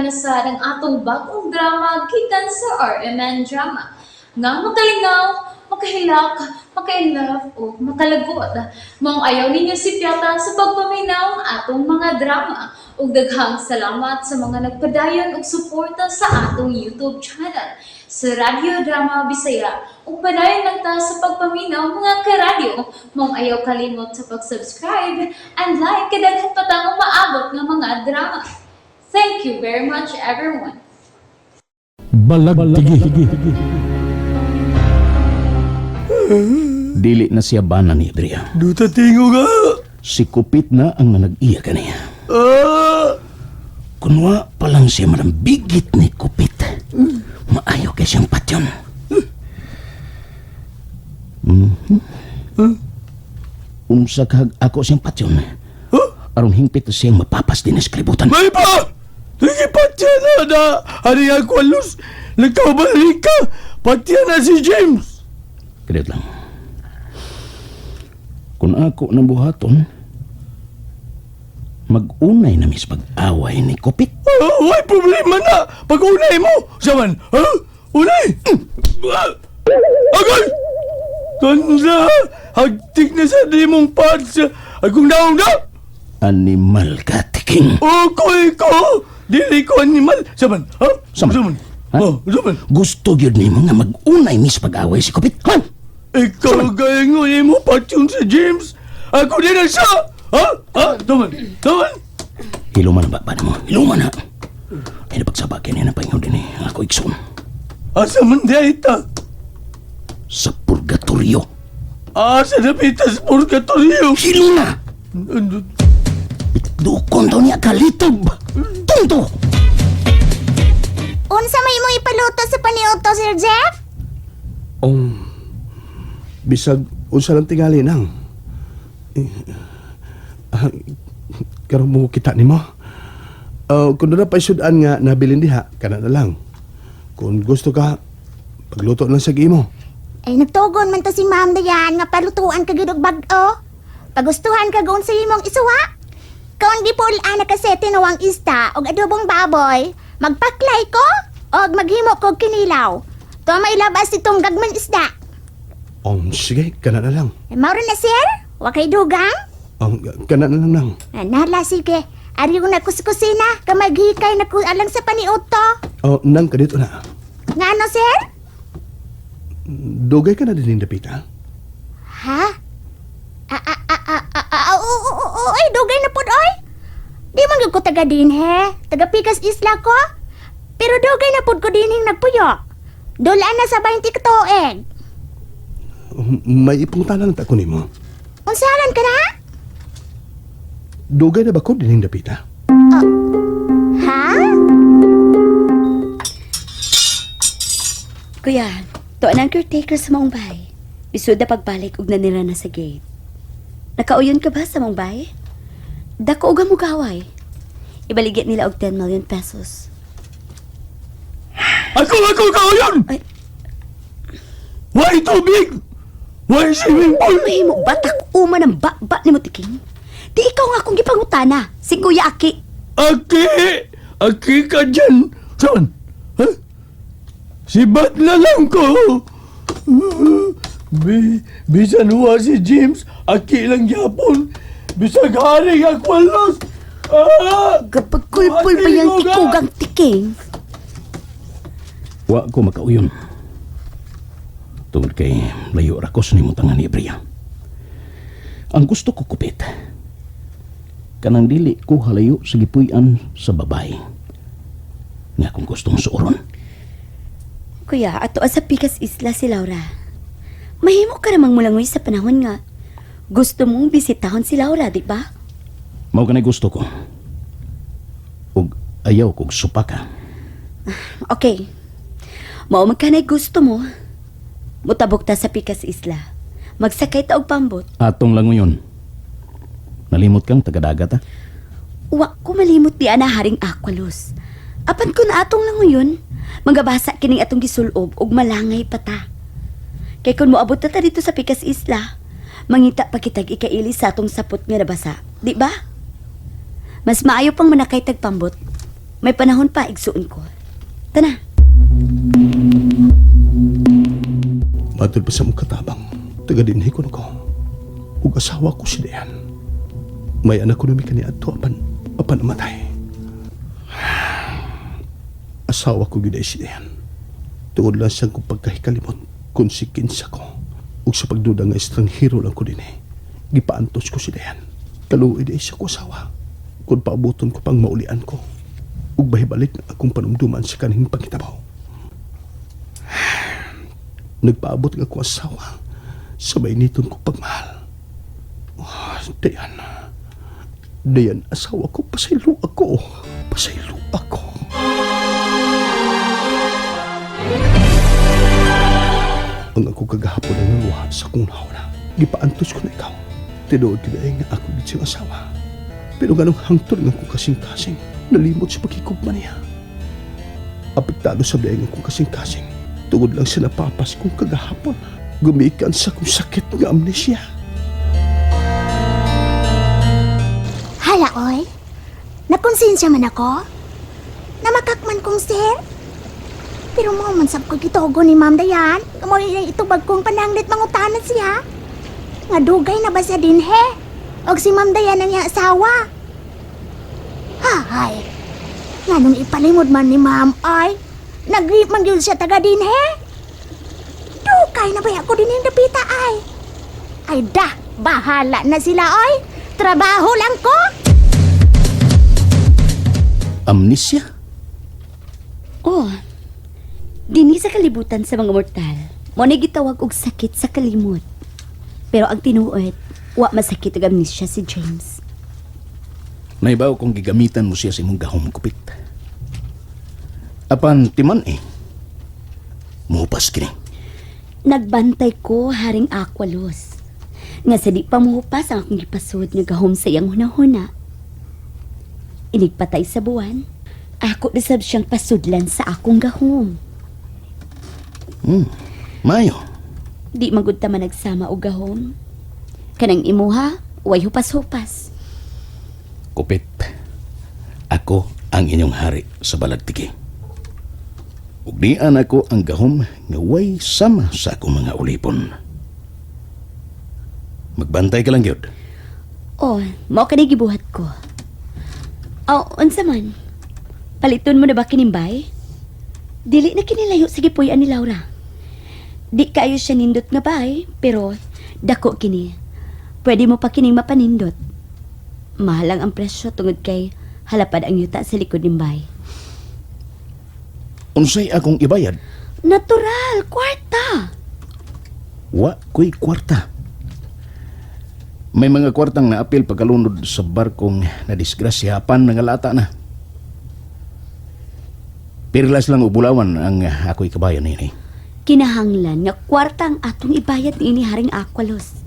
na sa ng atong bagong drama gikan sa RMN Drama. Nga makalingaw, makahilak, maka-inlove o makalagot. Maong ayaw ninyo si Piata sa pagpaminaw atong mga drama. Ug daghang salamat sa mga nagpadayon ug suporta sa atong YouTube channel sa Radio Drama Bisaya. Ug padayon lang ta sa pagpaminaw mga karadyo. Maong ayaw kalimot sa pag-subscribe and like kadaghan pa ta maabot ng mga drama. Thank you very much everyone. Balagtigi. Dili na siya bana ni Adria. Duta tingo ka. Si Kupit na ang nanag-iya kaniya. Kunwa pa lang siya manambigit ni Kupit. Maayo kay siyang patyon. Unsa kag ako siyang patyon. Aron hingpit siyang mapapas din sa kalibutan. May pa! Sige patya na! Hari ako alus! Nagkabalik ka! Patya na si James! Kadit lang. Kung ako nabuhaton, mag-unay na mis pag-away ni Kupit. May problema na! Pag-unay mo! Saman! Ha? Unay! Agay! Tanda! Hagtik na sa di mong pads! Agong naong na! Animal ka, Tiking. Okoy ko! Dili ko animal! Saman! Ha? Saman. Ha? Saman! Gusto yun ni mo nga mag-unay mis pag-away si Kupit. Ha? Ikaw gayangoy mo patyon sa James! Ako din ang siya! Ha? Ha? Saman! Saman! Hiluman ang baba mo. Hiluman ha. Ay napagsabakin niya na pahingon din eh. Ako ikson. Asa man di ita? Sa purgatorio. Asa na pitas purgatorio? Hiluna! Dukon daw niya kalitob. Tunto! Unsa may mo ipaluto sa paniuto, Sir Jeff? Bisag unsa lang tingali nang. Karon mo kita nimo. Kung na pa sudan nga nabilin diha, kana na lang. Kung gusto ka, pagluto lang sa imo. Ay, nagtugon man to si Ma'am Dayan nga palutuan ka gid og bag-o. Pagustuhan ka gon sa imong isuwa. Kung di po anak kasi tinuwang ista og adobong baboy, magpaklay ko og maghimo ko og kinilaw. To may labas itong gagman isda. Sige, kana na lang. Mauro na, sir? Wa kay dugang? Kana na lang nang. Nala, sige. Ari ko na kuskusina, kamaghikay na ko alang sa paniuto. Nang kadito na. Nga ano, sir? Dugay ka na din dapita. Ha? Oy, dugay na pud, oy. Di man gyud ko taga din, he. Taga Pikas Isla ko. Pero dugay na pud ko dinhing nagpuyo. Dulaan na sa 20 katuig. May ipungtanan ta ko nimo. Unsalan ka na? Dugay na ba ko din dapita? Ha? Kuya, tuan ang caretaker sa maong bahay. Bisud na pagbalik ug nanira na sa gate. Nakauyon ka ba sa maong bahay? Dako og mo gaway. Ibaligyan nila og 10 million pesos. Ako kauyon! Ay. Why tubig? Why swimming pool? Mahimo batak uma ng ba ni mo Tiking. Di ikaw nga akong gipangutana, si Kuya Aki. Aki! Aki ka dyan! Saan? Ha? Sibat na lang ko! Bisan huwa si James, Aki lang yapon. Bisag hari ako alos! Kapag kulpul pa yung tikugang Tiking. Wa ko makauyon. Tungod kay layo rakos ni mo tangan ni Bria. Ang gusto ko Kupit, kanang dili ko halayo sa gipuy-an sa babae. Nga kung gustong suoron. Kuya, ato sa Pikas Isla si Laura. Mahimo ka namang mulangoy sa panahon nga. Gusto mong bisitahon si Laura, di ba? Mao kanay gusto ko. Ug ayaw kog supaka. Okay. Mao magkanay gusto mo. Mutabok ta sa Pikas Isla. Magsakay ta og pambot. Atong lang ngayon. Nalimot kang taga-dagat ha? Wa ko malimot di ana haring Aqualos. Apan ko na atong lang ngayon, magabasa kining atong gisulob ug malangay pa ta. Kay kun moabot ta dito sa Pikas Isla, mangita pa kitag ikaili sa atong sapot nga nabasa. Di ba? Mas maayo pang manakay tagpambot. May panahon pa, igsuon ko. Tana. Matod pa sa mong katabang, taga-dinhi ko na ko. Ug asawa ko si Dayan. May anak ko na may kaniadto apan namatay. Asawa ko gyud ay si Dayan. Tungod lang siyang kong pagkahikalimot kung si kinsa ko. Ug sa pagduda nga estranghero lang ko din gipaantos ko si Dayan. Kaluoy di siya ko asawa. Kung paabuton ko pang maulian ko. Ug bahibalik na akong panumduman sa kanhing pangitabaw. Nagpaabot nga ko asawa sa bayniton ko pagmahal. Oh, Dayan, asawa ko, pasaylo ako. Pasaylo ako. Ang ako kagahapon ang naluha sa kong nauna. Gipaantos ko na ikaw. Tinuod ka na nga ako din siyang asawa. Pero ganong hangtod nga ko kasing-kasing, nalimot sa pagkikugma niya. Apektado sa dahil nga kong kasing-kasing. Tungod lang sa napapas kong kagahapon. Gumikan sa kong sakit nga amnesia. Hala, oy. Nakonsensya man ako. Namakakman kong sir. Pero mo man sab ko gitogo ni Ma'am Dayan. Kamoy na itubag kong pananglit mangutanan siya. Nga dugay na ba siya din he? Og si Ma'am Dayan ang iyang asawa. Hahay. Nga nung ipalimod man ni Ma'am ay, nag-grip man yun siya taga din he. Dugay na ba ako din yung dapita ay? Ay dah, bahala na sila oy. Trabaho lang ko. Amnesia? Oh, dini sa kalibutan sa mga mortal, mo na gitawag og sakit sa kalimot. Pero ang tinuod, wa masakit og amnesia si James. Naibaw kung gigamitan mo siya sa imong gahom kupit. Apan timan muhupas kini. Nagbantay ko haring Aqualos. Nga sa di pa muhupas ang akong gipasud nga gahom sa iyang hunahuna. Inigpatay sa buwan, ako desab siyang pasudlan sa akong gahom. Mayo. Di magud ta man nagsama og gahom. Kanang imuha, way hupas-hupas. Kupit. Ako ang inyong hari sa Balagtiki. Ug dian ako ang gahom nga way sama sa akong mga ulipon. Magbantay ka lang gyud. Oh, mao kani gibuhat ko. Oh, unsa man? Paliton mo na ba kinimbay? Dili na kinilayo sa gipuy-an ni Laura. Di kayo siya nindot nga bay, pero dako kini. Pwede mo pa kining mapanindot. Mahal lang ang presyo tungod kay halapad ang yuta sa likod ng bay. Unsay akong ibayad? Natural, kwarta. Wa ko'y kwarta. May mga kwartang naapil pagkalunod sa barkong nadisgrasyapan nga lata na. Pirlas lang ubulawan ang ako'y kabayan nini. Kinahanglan nga kwarta ang atong ibayad ni haring Aqualos.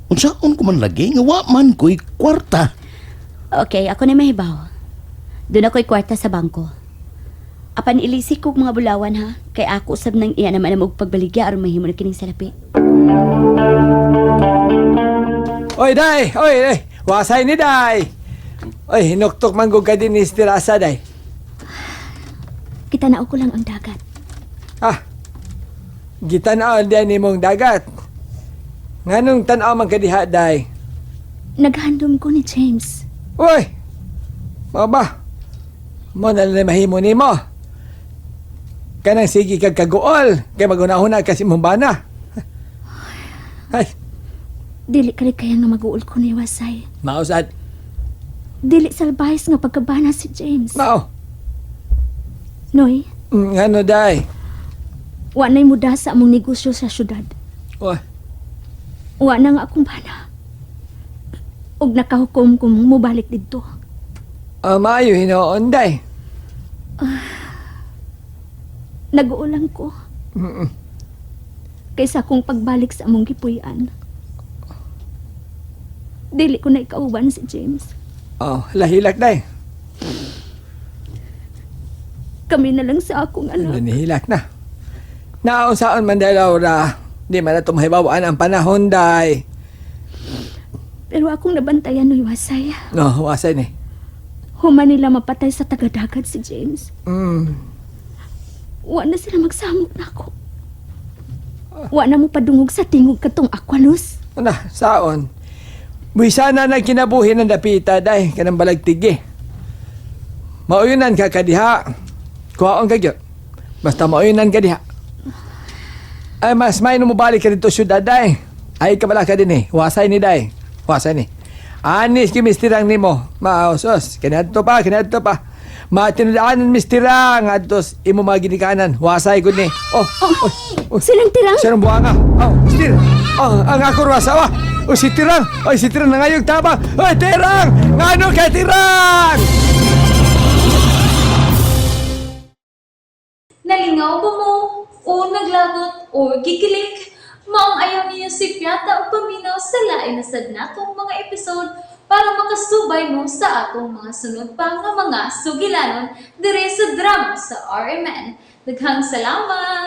Unsaon ko man lagi nga wa man ko'y kwarta. Okay, ako na mahibaw. Doon ako'y kwarta sa bangko. Apan ilisik kog mga bulawan ha, kay ako usab nang iya naman ang pagbaligya aron mahimo na kining salapi. Oy, day! Oy! Wasay ni day! Oy, hinuktok manggog ka din ni Estirasa, day. Kitanaw ko lang ang dagat. Ah, gitanaw din ni mong dagat. Nganong tanaw man kadiha, day? Naghandom ko ni James. Uy! Mga ba? Mo na lang mahimo ni mo. Kanang sige kag kaguol, kay magunahon kasi mong bana. Ay, Dili kali kaya nga mag-uol ko ni Wasay. mausad. Dili salbahis nga pagkabana si James. Mao. Noy, Ngano, day? wa na'y muda sa among negosyo sa syudad. Uy, Wa na nga akong bana. Og nakahukom kong mubalik dito. maayo hinoon, day. Nag-uulang ko. Kaysa akong pagbalik sa among gipuy-an. Dili ko na ikauban si James. Oh, lahilak, day. Kami na lang sa akong anak. Nanihilak na. Naon saan man, day, Laura. Di man na tumahibawaan ang panahon, day. Pero akong nabantayan no'y Wasay. No, wasay ni. Human nila mapatay sa tagadagat si James. Wa na sila magsamok na ako. Wa na mo padungog sa tingog katong Aqualus. Una, saon. Buisa na kinabuhi ng dapita day, kanang balagtigi. Mauyunan ka kadiha. Kuhaon ka gyud. Basta mauyunan ka diha. Ay, mas may numubalik ka dito syudad day. Ay, kabala ka din Wasay ni day. Wasay ni. Anis ki mistirang nimo. Mausos. Kinadto pa. Matinudaanan mistirang. Adtos, imo mga ginikanan. Wasay ko ni. Silang tirang? Siya ng buhanga. Mistir. Ang ako rasa. Si Tirang. Si Tirang na ngayong tabang. Tirang! Ngano kay Tirang? Nalingaw ba mo? O naglagot? O gikilik? Maong ayaw niyo si Piata o paminaw sa lain na sad natong mga episode para makasubay mo sa atong mga sunod pa nga mga sugilanon dire sa drama sa RMN. Daghang salamat!